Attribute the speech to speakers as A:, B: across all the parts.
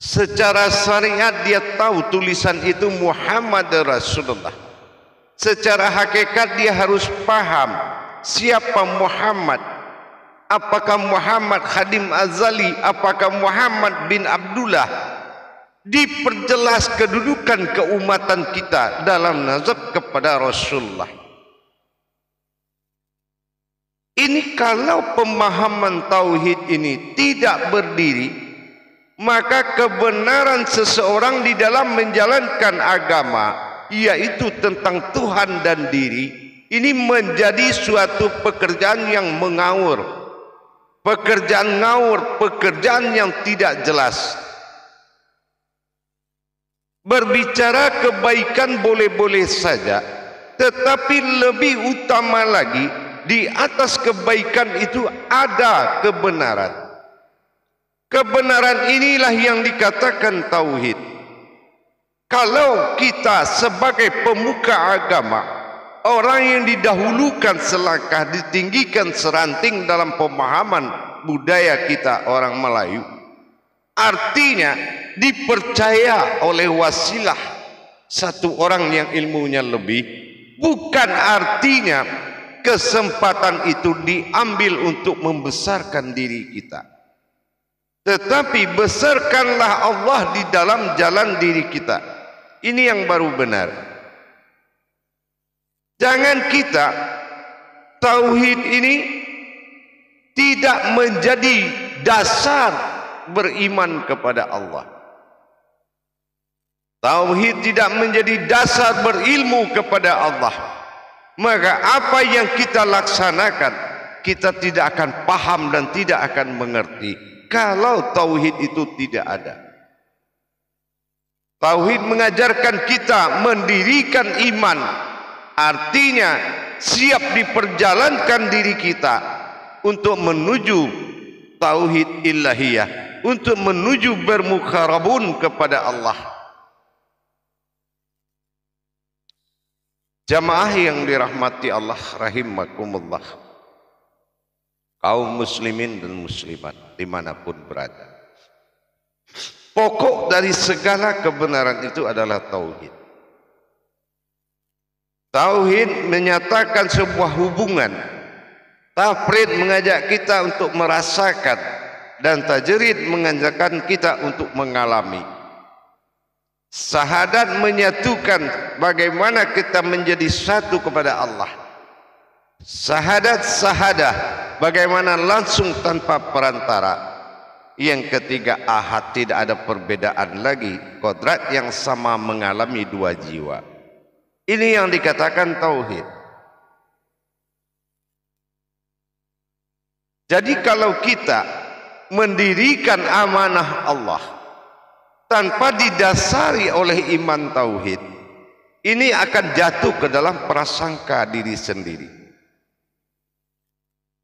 A: Secara syariat dia tahu tulisan itu Muhammad Rasulullah. Secara hakikat dia harus paham siapa Muhammad. Apakah Muhammad Khadim Azali? Apakah Muhammad bin Abdullah? Diperjelas kedudukan keumatan kita dalam nazar kepada Rasulullah. Ini kalau pemahaman tauhid ini tidak berdiri, maka kebenaran seseorang di dalam menjalankan agama, yaitu tentang Tuhan dan diri, ini menjadi suatu pekerjaan yang mengawur, pekerjaan ngawur, pekerjaan yang tidak jelas. Berbicara kebaikan boleh-boleh saja, tetapi lebih utama lagi, di atas kebaikan itu ada kebenaran. Kebenaran inilah yang dikatakan tauhid. Kalau kita sebagai pemuka agama, orang yang didahulukan selangkah, ditinggikan seranting dalam pemahaman budaya kita orang Melayu, artinya dipercaya oleh wasilah satu orang yang ilmunya lebih, bukan artinya kesempatan itu diambil untuk membesarkan diri kita, tetapi besarkanlah Allah di dalam jalan diri kita. Ini yang baru benar. Jangan kita tauhid ini tidak menjadi dasar beriman kepada Allah. Tauhid tidak menjadi dasar berilmu kepada Allah. Maka apa yang kita laksanakan, kita tidak akan paham dan tidak akan mengerti kalau tauhid itu tidak ada. Tauhid mengajarkan kita mendirikan iman, artinya siap diperjalankan diri kita untuk menuju tauhid ilahiyah, untuk menuju bermukharabun kepada Allah. Jamaah yang dirahmati Allah rahimakumullah, kaum muslimin dan muslimat dimanapun berada, pokok dari segala kebenaran itu adalah tauhid. Tauhid menyatakan sebuah hubungan. Tafrid mengajak kita untuk merasakan, dan tajrid mengajarkan kita untuk mengalami. Syahadat menyatukan bagaimana kita menjadi satu kepada Allah. Syahadah bagaimana langsung tanpa perantara. Yang ketiga ahad, tidak ada perbedaan lagi, kodrat yang sama mengalami dua jiwa. Ini yang dikatakan tauhid. Jadi kalau kita mendirikan amanah Allah tanpa didasari oleh iman tauhid, ini akan jatuh ke dalam prasangka diri sendiri.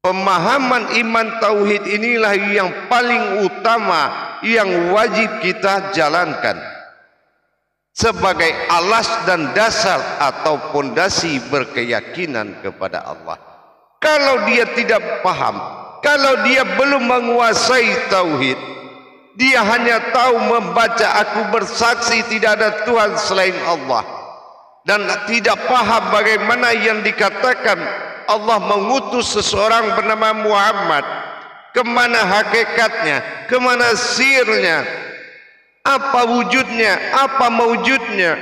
A: Pemahaman iman tauhid inilah yang paling utama yang wajib kita jalankan sebagai alas dan dasar atau pondasi berkeyakinan kepada Allah. Kalau dia tidak paham, kalau dia belum menguasai tauhid, dia hanya tahu membaca aku bersaksi tidak ada Tuhan selain Allah, dan tidak paham bagaimana yang dikatakan Allah mengutus seseorang bernama Muhammad, kemana hakikatnya, kemana sirnya, apa wujudnya, apa mewujudnya,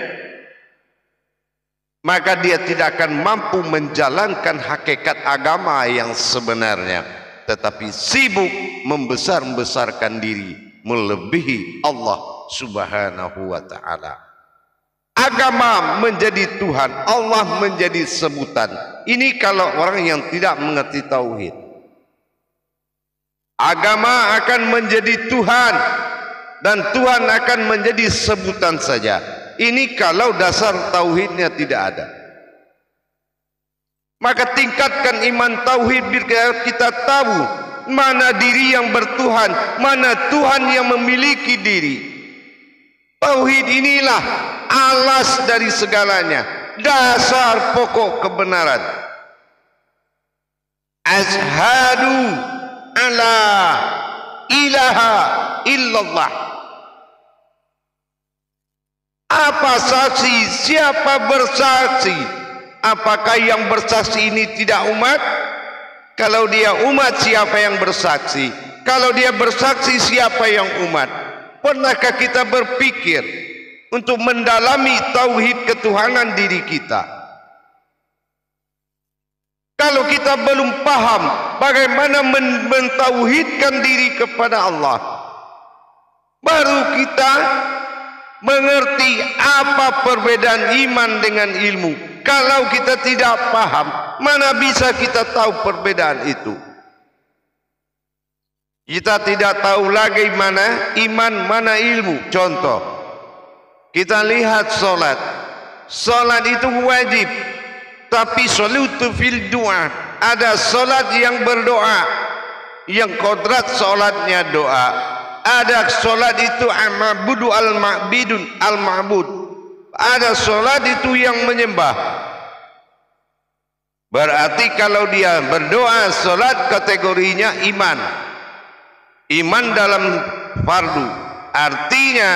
A: maka dia tidak akan mampu menjalankan hakikat agama yang sebenarnya, tetapi sibuk membesar-besarkan diri melebihi Allah subhanahu wa ta'ala. Agama menjadi Tuhan, Allah menjadi sebutan. Ini kalau orang yang tidak mengerti tauhid. Agama akan menjadi Tuhan dan Tuhan akan menjadi sebutan saja. Ini kalau dasar tauhidnya tidak ada. Maka tingkatkan iman tauhid biar kita tahu mana diri yang bertuhan, mana Tuhan yang memiliki diri. Tauhid inilah alas dari segalanya, dasar pokok kebenaran. Ashhadu alla ilaha illallah. Apa saksi? Siapa bersaksi? Apakah yang bersaksi ini tidak umat? Kalau dia umat, siapa yang bersaksi? Kalau dia bersaksi, siapa yang umat? Pernahkah kita berpikir untuk mendalami tauhid ketuhanan diri kita? Kalau kita belum paham bagaimana mentauhidkan diri kepada Allah, baru kita mengerti apa perbedaan iman dengan ilmu. Kalau kita tidak paham, mana bisa kita tahu perbedaan itu? Kita tidak tahu lagi mana iman, mana ilmu. Contoh, kita lihat solat. Solat itu wajib, tapi salatu fil doa. Ada solat yang berdoa, yang kodrat solatnya doa. Ada solat itu al-ma'budu al-ma'bidun al-ma'bud. Ada solat itu yang menyembah. Berarti kalau dia berdoa, solat kategorinya iman. Iman dalam fardu. Artinya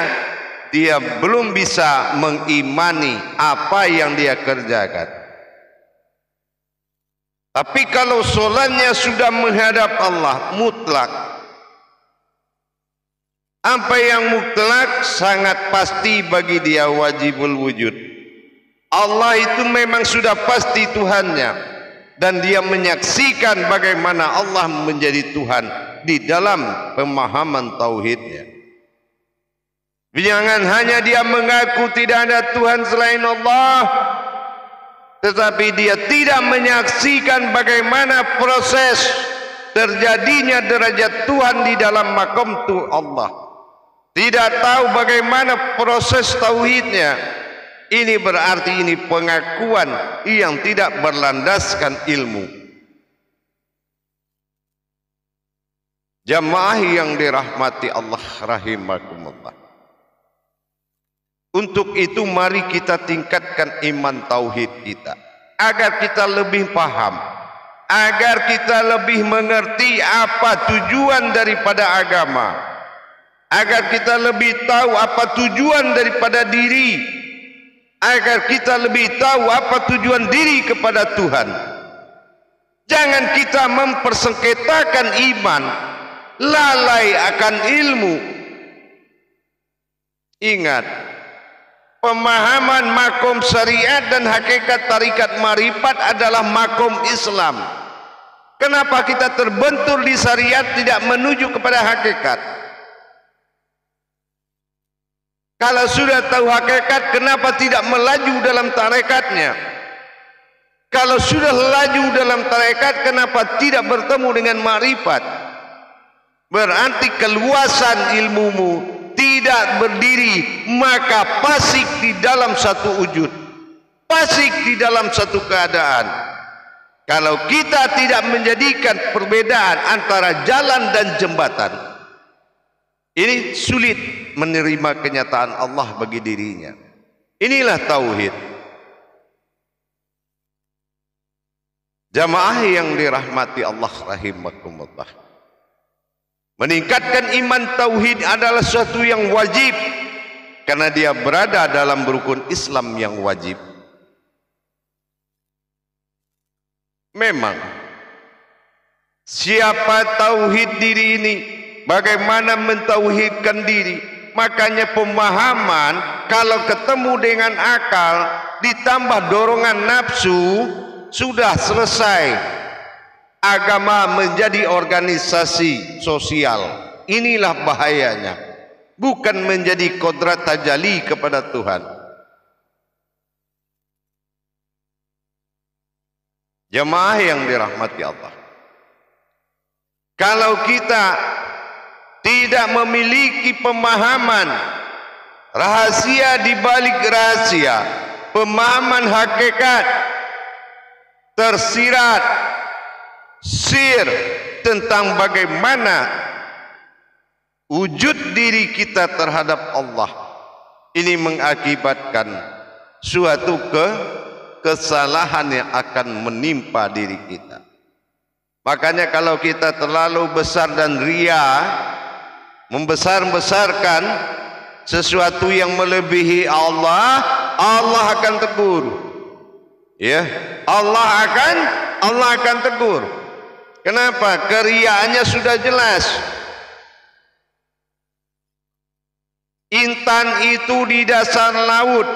A: dia belum bisa mengimani apa yang dia kerjakan. Tapi kalau solatnya sudah menghadap Allah mutlak, apa yang mutlak sangat pasti bagi dia wajibul wujud. Allah itu memang sudah pasti Tuhannya, dan dia menyaksikan bagaimana Allah menjadi Tuhan di dalam pemahaman tauhidnya. Jangan hanya dia mengaku tidak ada Tuhan selain Allah, tetapi dia tidak menyaksikan bagaimana proses terjadinya derajat Tuhan di dalam makom Allah. Tidak tahu bagaimana proses tauhidnya. Ini berarti ini pengakuan yang tidak berlandaskan ilmu. Jamaah yang dirahmati Allah rahimakumullah. Untuk itu mari kita tingkatkan iman tauhid kita, agar kita lebih paham, agar kita lebih mengerti apa tujuan daripada agama, agar kita lebih tahu apa tujuan daripada diri, agar kita lebih tahu apa tujuan diri kepada Tuhan. Jangan kita mempersengketakan iman, lalai akan ilmu. Ingat, pemahaman makom syariat dan hakikat tarikat marifat adalah makom Islam. Kenapa kita terbentur di syariat tidak menuju kepada hakikat? Kalau sudah tahu hakikat, kenapa tidak melaju dalam tarekatnya? Kalau sudah laju dalam tarekat, kenapa tidak bertemu dengan marifat? Berarti keluasan ilmumu tidak berdiri, maka fasik di dalam satu wujud, fasik di dalam satu keadaan. Kalau kita tidak menjadikan perbedaan antara jalan dan jembatan, ini sulit menerima kenyataan Allah bagi dirinya. Inilah tauhid. Jamaah yang dirahmati Allah rahimakumullah, meningkatkan iman tauhid adalah sesuatu yang wajib, karena dia berada dalam rukun Islam yang wajib. Memang siapa tauhid diri ini, bagaimana mentauhidkan diri, makanya pemahaman kalau ketemu dengan akal ditambah dorongan nafsu, sudah selesai. Agama menjadi organisasi sosial. Inilah bahayanya. Bukan menjadi kodrat tajali kepada Tuhan. Jemaah yang dirahmati Allah, kalau kita tidak memiliki pemahaman rahasia di balik rahasia, pemahaman hakikat, tersirat sir tentang bagaimana wujud diri kita terhadap Allah, ini mengakibatkan suatu kesalahan yang akan menimpa diri kita. Makanya kalau kita terlalu besar dan ria, membesar-besarkan sesuatu yang melebihi Allah, Allah akan tegur. Ya, Allah akan tegur. Kenapa? Keriaannya sudah jelas. Intan itu di dasar laut.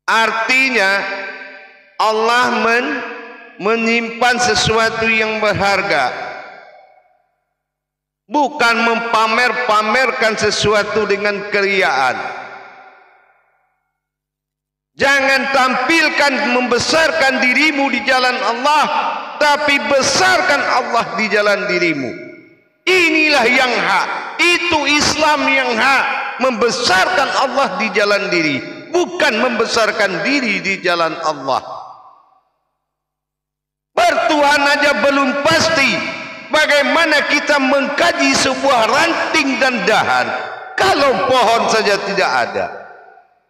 A: Artinya Allah menyimpan sesuatu yang berharga, bukan pamerkan sesuatu dengan keriaan. Jangan tampilkan membesarkan dirimu di jalan Allah, tapi besarkan Allah di jalan dirimu. Inilah yang hak, itu Islam yang hak, membesarkan Allah di jalan diri, bukan membesarkan diri di jalan Allah. Bertuhan aja belum pasti, bagaimana kita mengkaji sebuah ranting dan dahan kalau pohon saja tidak ada?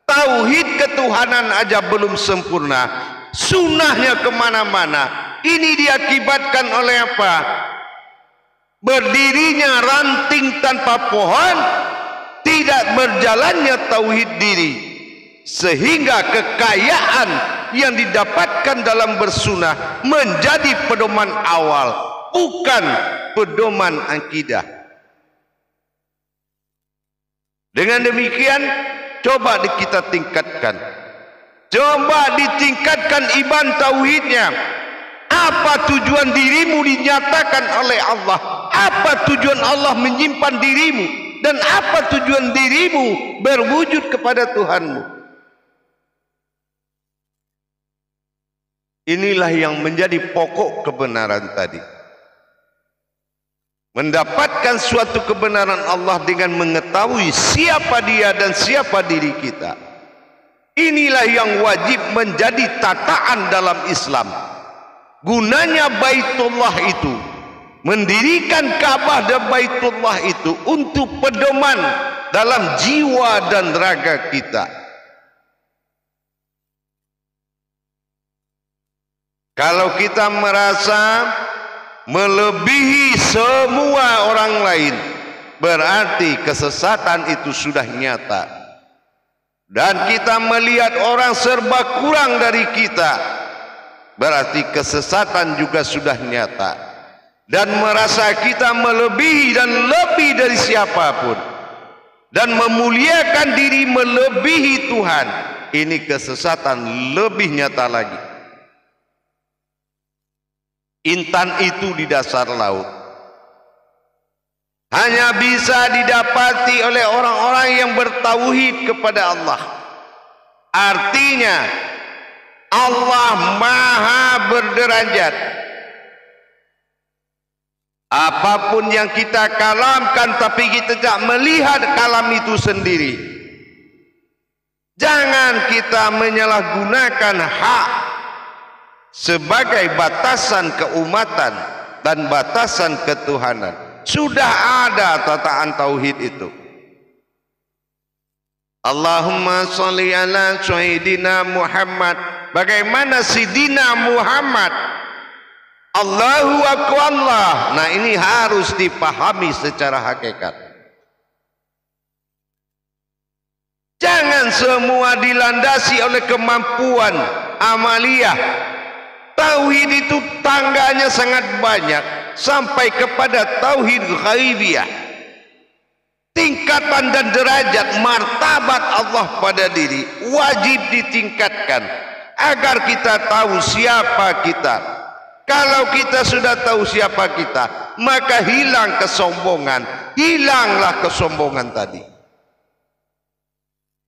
A: Tauhid ketuhanan aja belum sempurna, sunnahnya kemana-mana. Ini diakibatkan oleh apa? Berdirinya ranting tanpa pohon, tidak berjalannya tauhid diri, sehingga kekayaan yang didapatkan dalam bersunah menjadi pedoman awal, bukan pedoman akidah. Dengan demikian, coba kita tingkatkan, coba ditingkatkan iman tauhidnya. Apa tujuan dirimu dinyatakan oleh Allah? Apa tujuan Allah menyimpan dirimu? Dan apa tujuan dirimu berwujud kepada Tuhanmu? Inilah yang menjadi pokok kebenaran tadi. Mendapatkan suatu kebenaran Allah dengan mengetahui siapa Dia dan siapa diri kita. Inilah yang wajib menjadi tataan dalam Islam. Gunanya Baitullah itu, mendirikan Ka'bah dan Baitullah itu untuk pedoman dalam jiwa dan raga kita. Kalau kita merasa melebihi semua orang lain, berarti kesesatan itu sudah nyata. Dan kita melihat orang serba kurang dari kita, berarti kesesatan juga sudah nyata. Dan merasa kita melebihi dan lebih dari siapapun, dan memuliakan diri melebihi Tuhan, ini kesesatan lebih nyata lagi. Intan itu di dasar laut hanya bisa didapati oleh orang-orang yang bertauhid kepada Allah. Artinya Allah maha berderajat. Apapun yang kita kalamkan, tapi kita tidak melihat kalam itu sendiri. Jangan kita menyalahgunakan hak sebagai batasan keumatan dan batasan ketuhanan. Sudah ada tataan tauhid itu. Allahumma sholli ala sayyidina Muhammad. Bagaimana Sidina Muhammad? Allahu akbar. Nah, ini harus dipahami secara hakikat. Jangan semua dilandasi oleh kemampuan amaliyah. Tauhid itu tangganya sangat banyak, sampai kepada tauhid ghaibiyah. Tingkatan dan derajat martabat Allah pada diri wajib ditingkatkan agar kita tahu siapa kita. Kalau kita sudah tahu siapa kita, maka hilang kesombongan, hilanglah kesombongan tadi.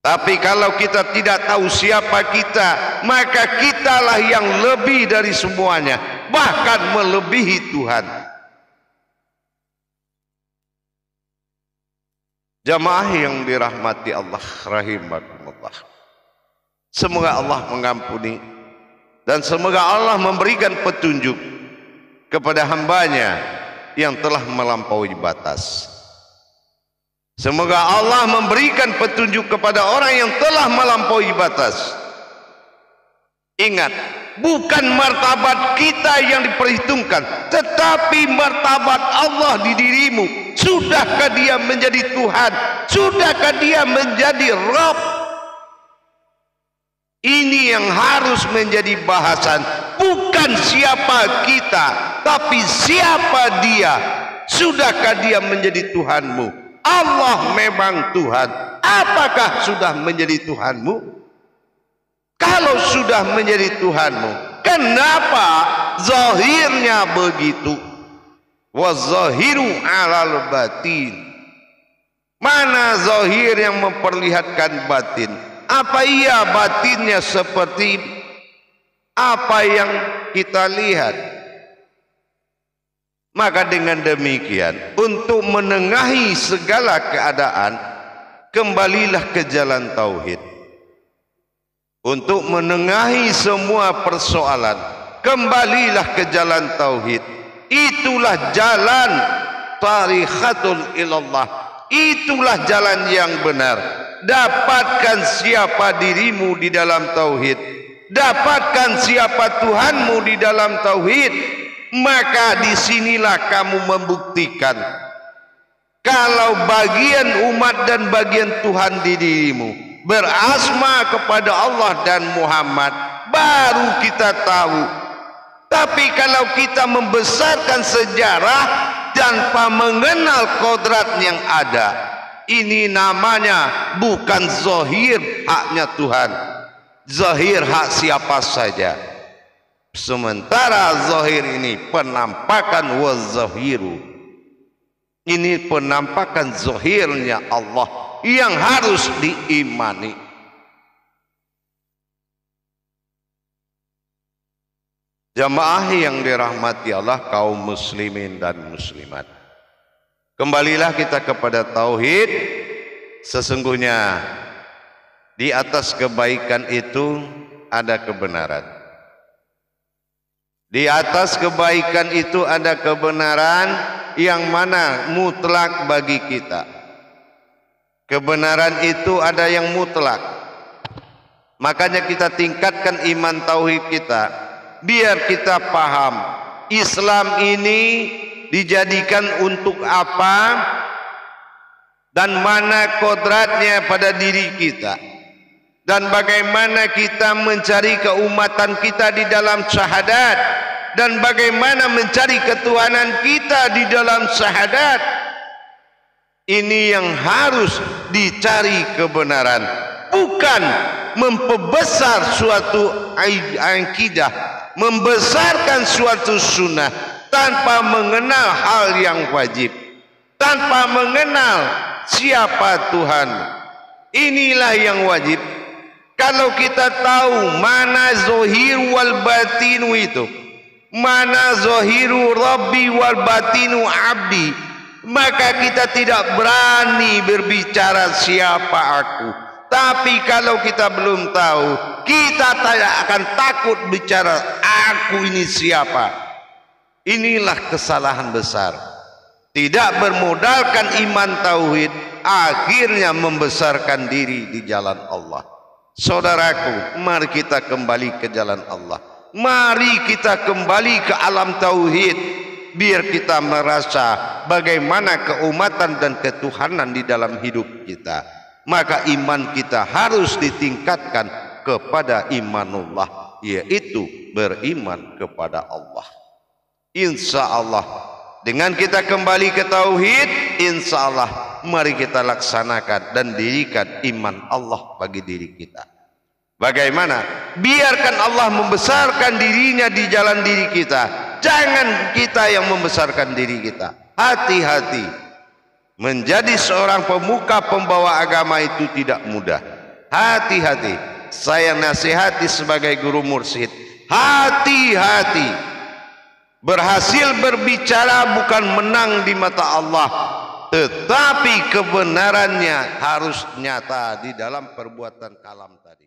A: Tapi kalau kita tidak tahu siapa kita, maka kitalah yang lebih dari semuanya, bahkan melebihi Tuhan. Jamaah yang dirahmati Allah rahimakumullah, semoga Allah mengampuni dan semoga Allah memberikan petunjuk kepada hambanya yang telah melampaui batas. Semoga Allah memberikan petunjuk kepada orang yang telah melampaui batas. Ingat, bukan martabat kita yang diperhitungkan, tetapi martabat Allah di dirimu. Sudahkah dia menjadi Tuhan? Sudahkah dia menjadi Rabb? Ini yang harus menjadi bahasan. Bukan siapa kita, tapi siapa dia. Sudahkah dia menjadi Tuhanmu? Allah memang Tuhan. Apakah sudah menjadi Tuhanmu? Kalau sudah menjadi Tuhanmu, kenapa zahirnya begitu? Wazahiru alal batin. Mana zahir yang memperlihatkan batin? Apa iya batinnya seperti apa yang kita lihat? Maka dengan demikian, untuk menengahi segala keadaan, kembalilah ke jalan tauhid. Untuk menengahi semua persoalan, kembalilah ke jalan tauhid. Itulah jalan tarikhatul ilallah. Itulah jalan yang benar. Dapatkan siapa dirimu di dalam tauhid, dapatkan siapa Tuhanmu di dalam tauhid, maka disinilah kamu membuktikan kalau bagian umat dan bagian Tuhan di dirimu berasma kepada Allah dan Muhammad, baru kita tahu. Tapi kalau kita membesarkan sejarah tanpa mengenal kodrat yang ada, ini namanya bukan zahir haknya Tuhan, zahir hak siapa saja. Sementara zahir ini penampakan wazahiru, ini penampakan zahirnya Allah yang harus diimani. Jamaah yang dirahmati Allah, kaum muslimin dan muslimat, kembalilah kita kepada tauhid. Sesungguhnya di atas kebaikan itu ada kebenaran. Di atas kebaikan itu ada kebenaran yang mana mutlak bagi kita. Kebenaran itu ada yang mutlak. Makanya kita tingkatkan iman tauhid kita. Biar kita paham Islam ini dijadikan untuk apa dan mana kodratnya pada diri kita, dan bagaimana kita mencari keumatan kita di dalam syahadat, dan bagaimana mencari ketuhanan kita di dalam syahadat. Ini yang harus dicari kebenaran, bukan memperbesar suatu akidah, membesarkan suatu sunnah tanpa mengenal hal yang wajib, tanpa mengenal siapa Tuhan. Inilah yang wajib. Kalau kita tahu mana zahir wal batinu itu, mana zahiru rabbi wal batinu abdi, maka kita tidak berani berbicara siapa aku. Tapi kalau kita belum tahu, kita tidak akan takut bicara aku ini siapa. Inilah kesalahan besar. Tidak bermodalkan iman tauhid, akhirnya membesarkan diri di jalan Allah. Saudaraku, mari kita kembali ke jalan Allah. Mari kita kembali ke alam tauhid, biar kita merasa bagaimana keumatan dan ketuhanan di dalam hidup kita. Maka iman kita harus ditingkatkan kepada imanullah, yaitu beriman kepada Allah. Insya Allah dengan kita kembali ke tauhid, insya Allah mari kita laksanakan dan dirikan iman Allah bagi diri kita. Bagaimana? Biarkan Allah membesarkan dirinya di jalan diri kita, jangan kita yang membesarkan diri kita. Hati-hati. Menjadi seorang pemuka pembawa agama itu tidak mudah. Hati-hati. Saya nasihati sebagai guru mursyid, hati-hati. Berhasil berbicara bukan menang di mata Allah, tetapi kebenarannya harus nyata di dalam perbuatan kalam tadi.